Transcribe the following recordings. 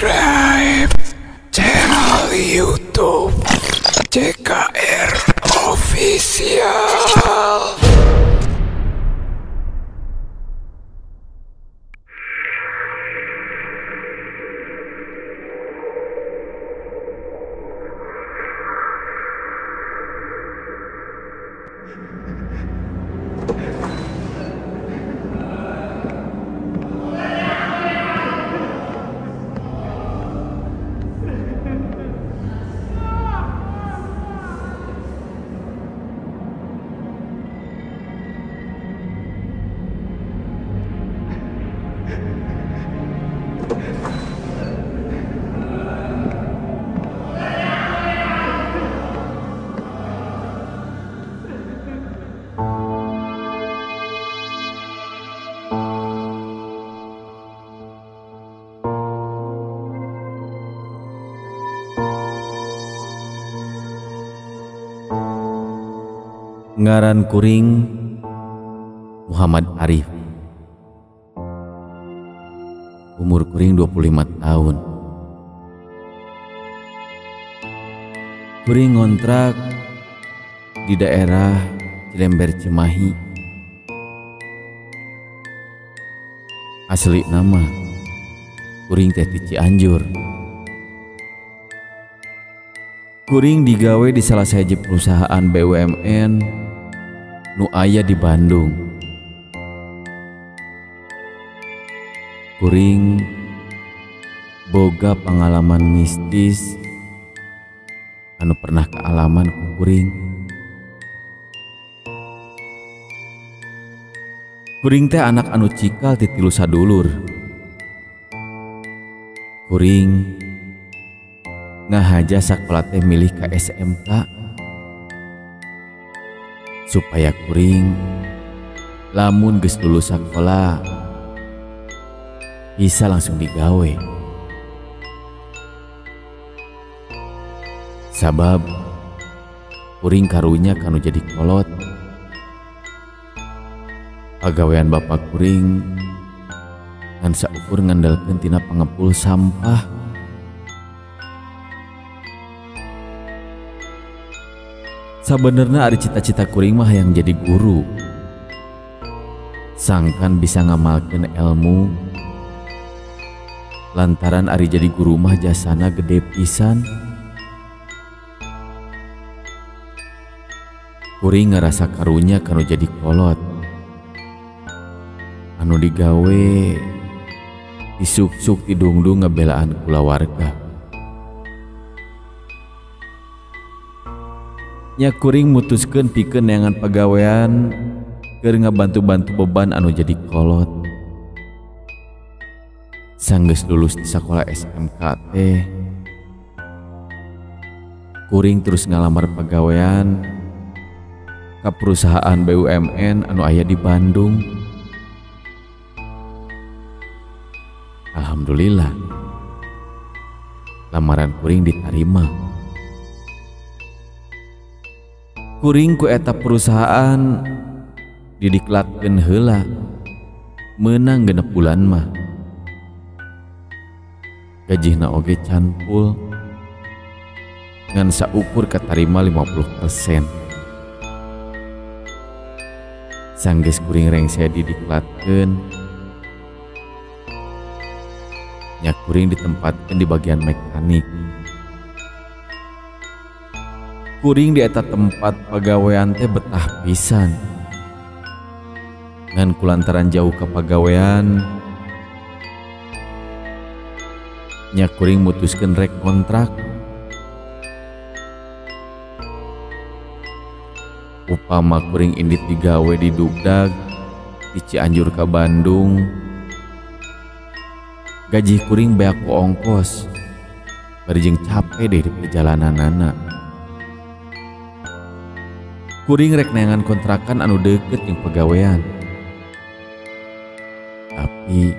subscribe channel YouTube JKR Official. Ngaran kuring Muhammad Arif. Umur kuring 25 tahun. Kuring ngontrak di daerah Cilember Cimahi. Asli nama kuring teh ti Cianjur. Kuring digawe di salah sahiji perusahaan BUMN nu aya di Bandung. Kuring boga pengalaman mistis anu pernah kealaman ku kuring. Kuring teh anak anu cikal ti 3 sadulur. Kuring ngahaja sakola teh milih ka SMK supaya kuring lamun geus lulus sakola bisa langsung digawe. Sabab kuring karunya kanu jadi kolot. Pagawean bapak kuring ngan saukur ngandalkeun tina pangepul sampah. Sabenerna ari cita-cita kuring mah yang jadi guru. Sangkan bisa ngamalkeun ilmu. Lantaran ari jadi guru mah jasana gede pisan. Kuring ngerasa karunya kanu jadi kolot. Anu digawe disuk-suk tidungdung ngebelaan kulawarga. Nya kuring mutuskeun pikeun neangan pagawean keur ngabantu-bantu beban anu jadi kolot. Sanggeus lulus di sekolah SMK teh, kuring terus ngalamar pagawean ka perusahaan BUMN anu aya di Bandung. Alhamdulillah, lamaran kuring ditarima. Kuring ku eta perusahaan didiklatkeun heula meunang 6 bulan mah. Gajihna oge can full ngan saukur katarima 50%. Sanggeus kuring rengse didiklatkeun, nya kuring ditempatkeun di bagian mekanik. Kuring di eta tempat pagawean teh betah pisan. Ngan kulantaran jauh ke pagawean, nya kuring mutuskeun rek kontrak. Upama kuring indit digawe di Dugdag di Cianjur ka Bandung, gaji kuring beak ku ongkos bari jeung capek deh di perjalananana. Kuring rek neangan kontrakan anu deket jeung pagawean. Tapi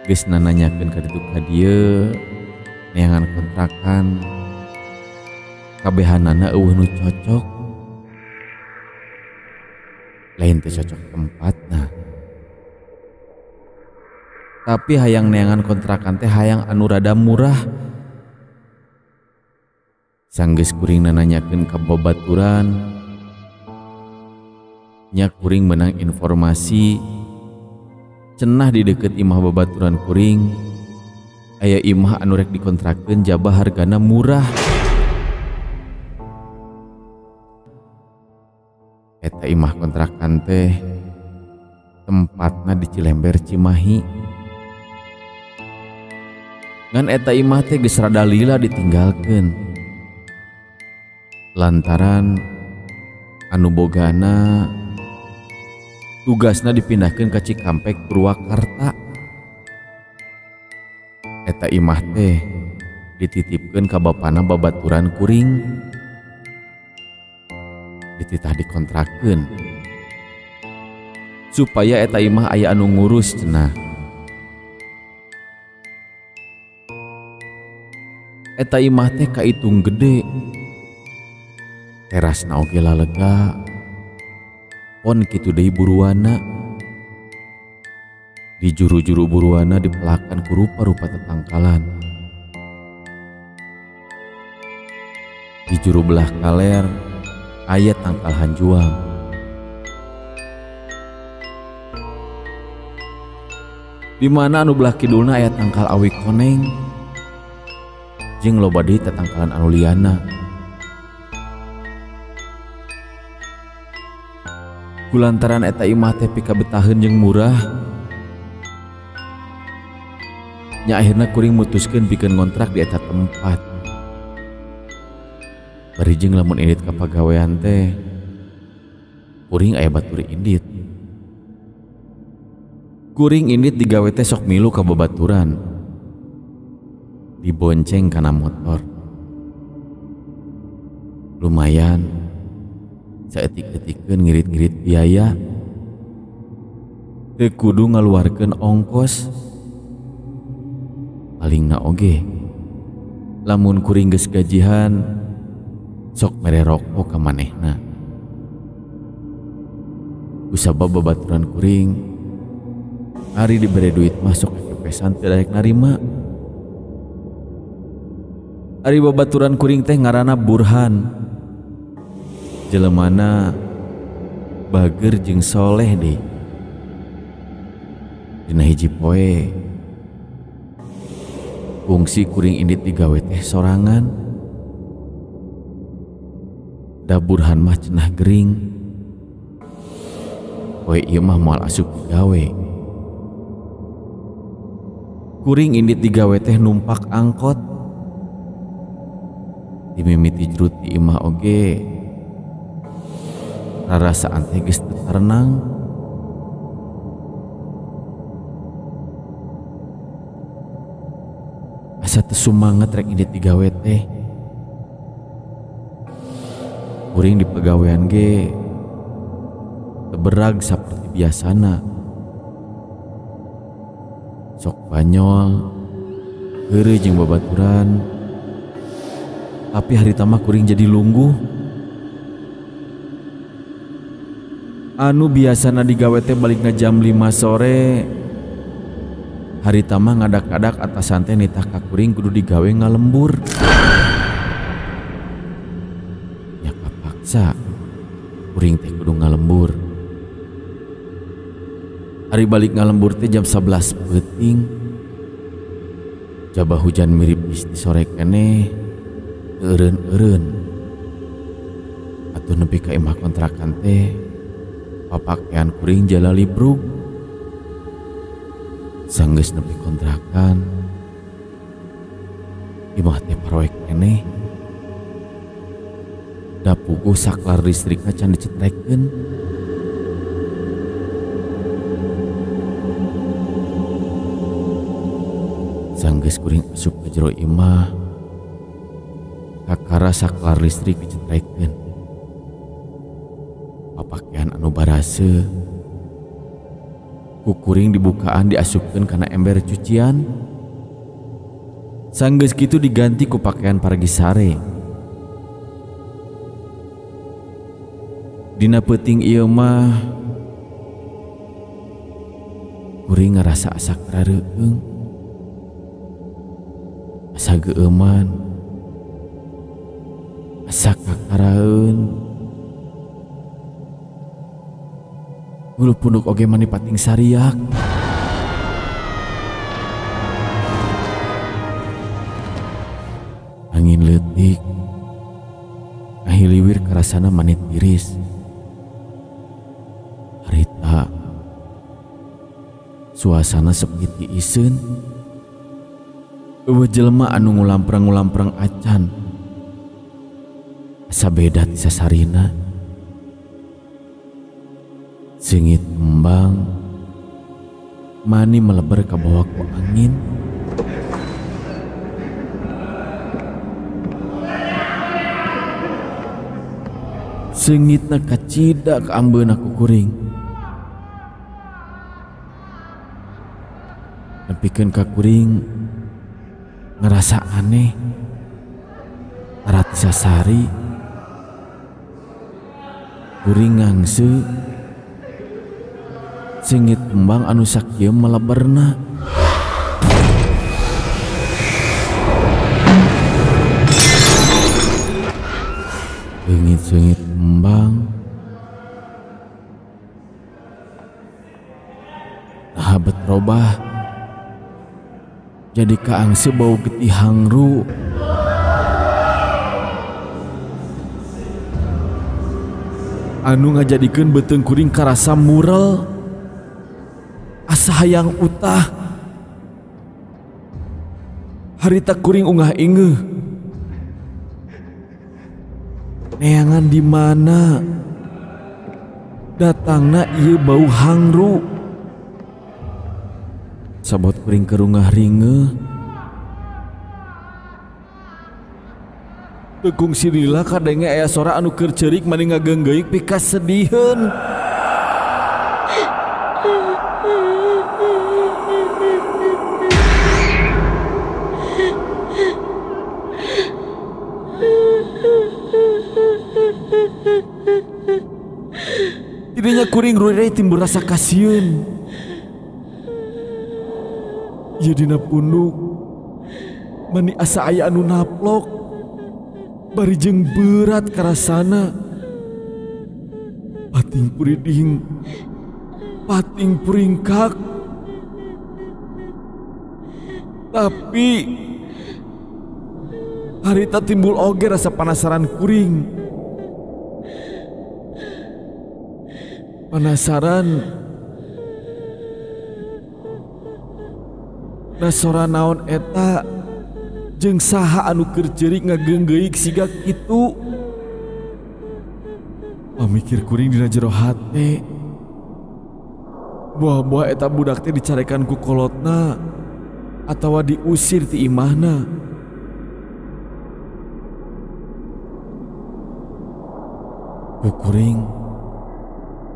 geus nanyakeun ka ditu ka dieu neangan kontrakan kabehanana eueuh nu cocok. Lain teu cocok tempatna. Tapi hayang neangan kontrakan teh hayang anu rada murah. Sanggeus kuring nanyakeun ka babaturan, nya kuring menang informasi cenah di deket imah babaturan kuring aya imah anu rek dikontrakeun jabah hargana murah. Eta imah kontrakan teh tempatna di Cilember Cimahi. Ngan eta imah teh geus rada lila ditinggalkeun lantaran anu bogana tugasna dipindahkeun ka Cikampek Purwakarta. Eta imah teh dititipkeun ka bapana babaturan kuring, dititah dikontrakeun supaya eta imah aya anu ngurus cenah. Eta imah teh kaitung gede, terasna oge lalega, pon kitu deui buruana. Di juru-juru buruana dipelakan ku rupa-rupa tetangkalan. Di juru belah kaler aya tangkal hanjuang. Di mana anu belah kidulna aya tangkal awi koneng, jeung loba deui tetangkalan anu liana. Kulantaran eta imah teh pika betaheun jeung murah, nya akhirna kuring mutuskeun pikeun ngontrak di eta tempat. Bari jeung lamun indit ka pagawean teh kuring aya batur indit. Kuring indit digawe teh sok milu ka babaturan, dibonceng kana motor. Lumayan saeutik-eutikeun ngirit-ngirit biaya, teu kudu ngaluarkeun ongkos. Palingna oge lamun kuring geus gajihan sok mere rokok ka manehna. Kusabab babaturan kuring hari dibere duit masuk ke kepesan teu daek narima. Ari babaturan kuring teh ngaranna Burhan, jelemana bager jeung soleh deui. Dina hiji poe fungsi kuring indit digawe teh sorangan. Da Burhan mah cenah gering, poe ieu mah moal asup digawe. Kuring indit digawe teh numpak angkot. Dimimiti jerut di imah oge rarasaan teh geus teu tarenang. Asa teu sumanget rek indit digawe teh. Kuring di pegawean ge teberag saperti biasana. Sok banyol heureuy jeung babaturan, tapi harita mah kuring jadi lungguh. Anu biasana digawe teh balikna jam 5 sore, harita mah ngadak-adak atasan teh nitah ka kuring kudu digawe ngalembur. Nya kapaksa kuring teh kudu ngalembur. Hari balik ngalembur teh jam 11 peuting. Jabah hujan mirip di sore keneh eureun-eureun. Atuh nepi ka imah kontrakan teh papakean kuring jala librug. Sanggeus nepi kontrakan imah teh parowek keneh. Da puguh saklar listrikna can dicetrekeun. Sanggeus kuring asup ka jero imah, kakara saklar listrik dicetrekeun. Papakean anu barase ku kuring dibukaan diasupkeun kana ember cucian. Sanggeus kitu diganti ku pakaian paragi sare. Dina peuting ieu mah kuring ngerasa asa karareung, asa geuman, asa kakaraeun. Ulu punduk oge mani pating sariak. Angin leutik ngahiliwir karasana manit tiris. Harita suasana sepi ti iseun. Eueuh jelema anu ngulamprang-ngulamprang acan. Asa beda ti sasarina. Sengit kembang mani melebar ka bawah ku angin. Sengitna kacida ka ambeun aku kuring. Nepikeun ka kuring ngerasa aneh. Arati sasari kuring ngangse sengit kembang anu sakieu melebarna. Sengit kembang nah betrobah jadi kaangse bau getih hangru. Anu ngajadikeun beuteung kuring karasa murel, asa hayang utah. Harita kuring ungah ingeuh, neangan di mana datangna ieu bau hangru. Sabot kuring kerungah ringeuh, tekung silila kadenge aya sora anu keur ceurik mani ngageunggeuyuk pika sediheun. Tidinya kuring rurei timbul rasa kasieun. Ieu dina punduk mani asa aya anu naplok bari jeung berat karasana. Pating puriding, pating puringkak. Tapi harita timbul oge rasa panasaran kuring. Penasaran nasora naon eta jeung saha anu keur ceurik ngageunggeuyik siga kitu. Pamikir kuring dina jero hate. Buah-buah eta budak teh dicarekan ku kolotna atawa diusir ti imahna. Ku kuring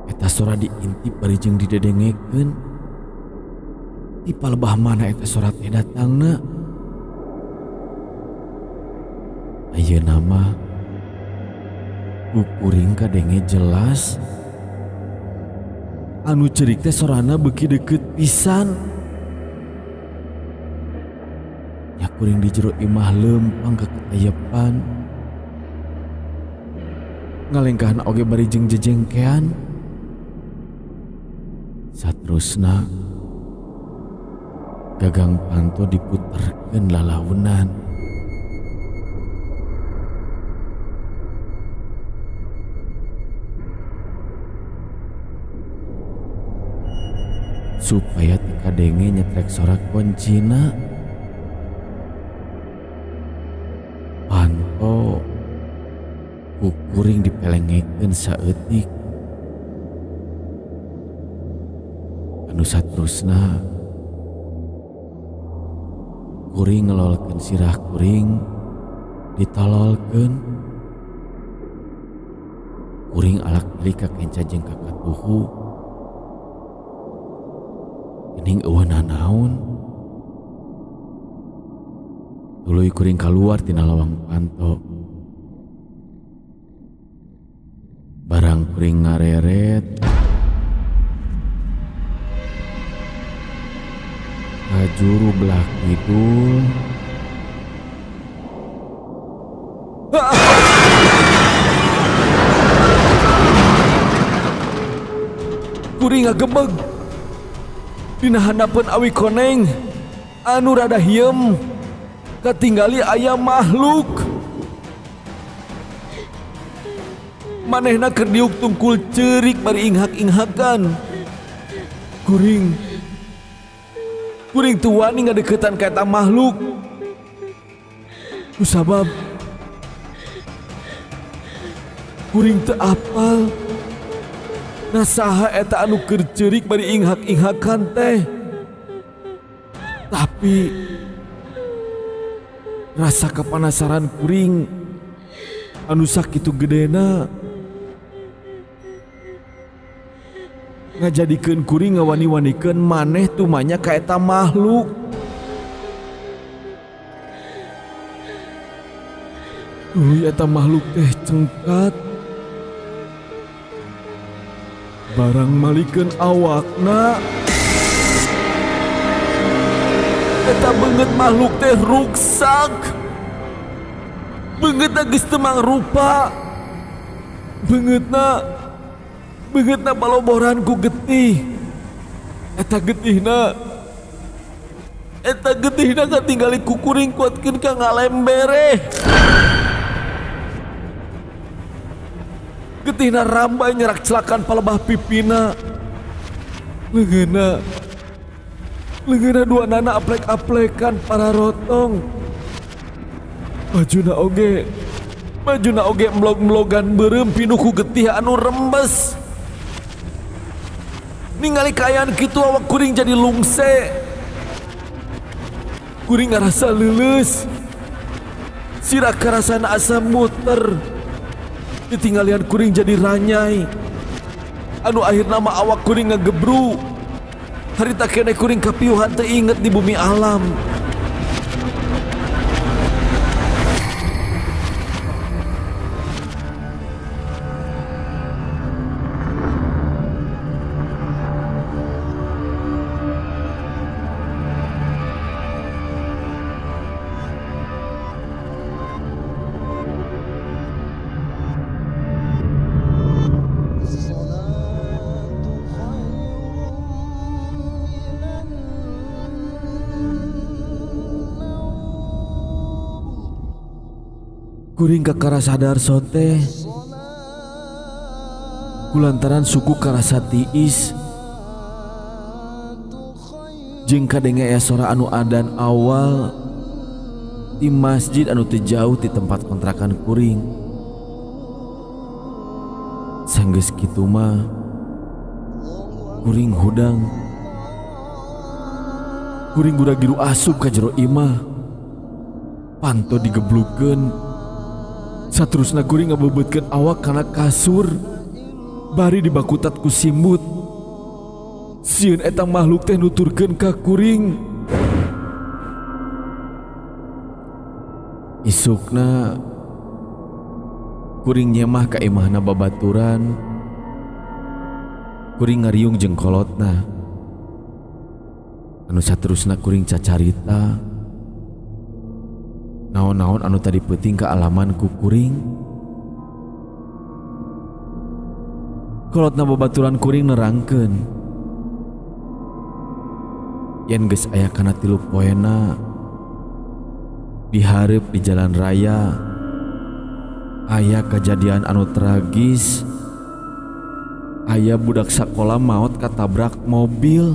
eta sora diintip bari jeung didedengekeun. Di palebah mana eta sora teh datangna. Ayeuna mah ku kuring kadenge jelas. Anu ceurik teh sorana beuki deukeut pisan. Nya kuring di jero imah leumpang ka katayepan. Ngalengkahna oge bari jeung jejengkean. Saterusna gagang panto diputerkeun lalaunan. Supaya teka denge nyetrek sorak kuncina. Panto ku kuring dipelengekeun saeutik. Anu saterusna kuring ngelolkeun sirah kuring ditololkeun. Kuring alak pilih ka kenca jeung ka katuhu. Gening eueuh nanaon. Tuluy kuring kaluar tina lawang panto. Barang kuring ngareret Kajuru belah kidul. Kuring ngagebeg. Dina handapeun awi koneng anu rada hiem katinggali aya makhluk. Manehna keur diuk tungkul ceurik bari inghak-inghakan. Kuring teu wani ngadeuketan ka eta makhluk. Kusabab kuring teu apal nasaha eta anu keur ceurik bari inghak-inghakan teh. Tapi rasa kapanasaran kuring anu sakitu gedena ngajadikeun kuring ngawani-wanikeun maneh tumanya ka eta makhluk. Tuluy eta makhluk teh cengkat barang malikeun awakna. Eta beungeut makhluk teh ruksak. Beungeutna geus teu mangrupa. Beungeutna baloboran ku getih. Eta getihna katinggali ku kuring kuatkeun ka ngalembereh. Getihna rambai nyerak celakan palebah pipina. Leungeunna dua nana aplek-aplekan para rotong. Bajuna oge emblog-emblogan beureum pinuh ku getih anu rembes. Ningali kaayaan kitu awak kuring jadi lungse. Kuring ngarasa leuleus. Sira karasana asa muter. Ketinggalian kuring jadi ranyai. Anu akhirna mah awak kuring ngagebru. Harita keneh kuring kapiuhan teu inget di bumi alam. Kuring kakarasa darso teh kulantaran suku karasa tiis jeung kadenge aya sora anu adan awal di masjid anu teu jauh ti tempat kontrakan kuring. Sanggeus kitu mah kuring hudang. Kuring udah giru asup ka jero imah. Panto digeblukeun. Saterusna kuring ngabebeutkeun awak kana kasur. Bari dibakutat ku simbut. Sieun eta makhluk teh nuturkeun ka kuring. Isukna kuring nyemah ka imahna babaturan. Kuring ngariung jeung kolotna. Anu saterusna kuring cacarita naon-naon anu tadi peuting ka alaman ku kuring. Kolotna babaturan kuring nerangkeun yen geus aya kana 3 poena di hareup di jalan raya aya kejadian anu tragis. Aya budak sakola maot katabrak mobil.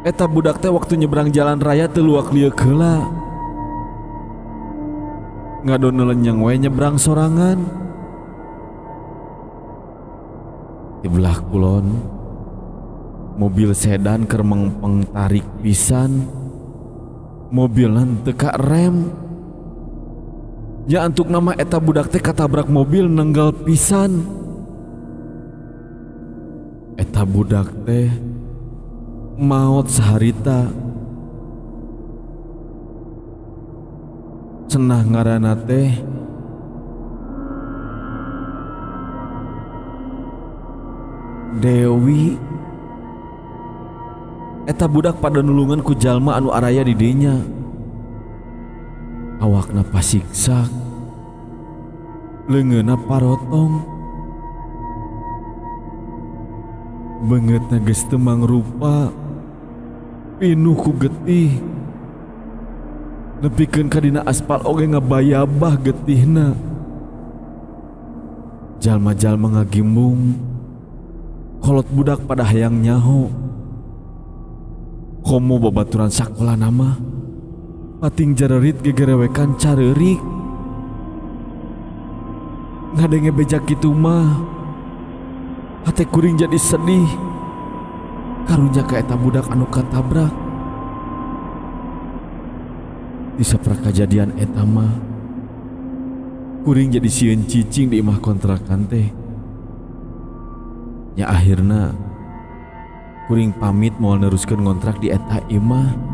Eta budak teh waktu nyebrang jalan raya teu luak lieuh heula. Ngadon lenyang we nyebrang sorangan. Di belah kulon mobil sedan keur mengpeng tarik pisan. Mobilan teu ka rem. Ya antuk nama eta budak teh katabrak mobil nenggal pisan. Eta budak teh maot saharita. Cenah ngaranna teh Dewi. Eta budak pada nulungan ku jalma anu araya di dinya. Awakna pasiksak, leungeunna parotong, beungeutna geus teu mangrupa, pinuh ku getih. Nepikeun ka dina aspal oge ngabayabah getihna. Jalma-jalma ngagimbung, kolot budak pada hayang nyaho. Komo babaturan sakola nama, pating jarerit gegerewekan careurik. Ngadenge bejak kitu mah, hate kuring jadi sedih. Karunya ka eta budak anu katabrak. Di sapra kajadian eta mah, kuring jadi sieun cicing di imah kontrakan teh. Nya akhirna kuring pamit moal neruskeun ngontrak di eta imah.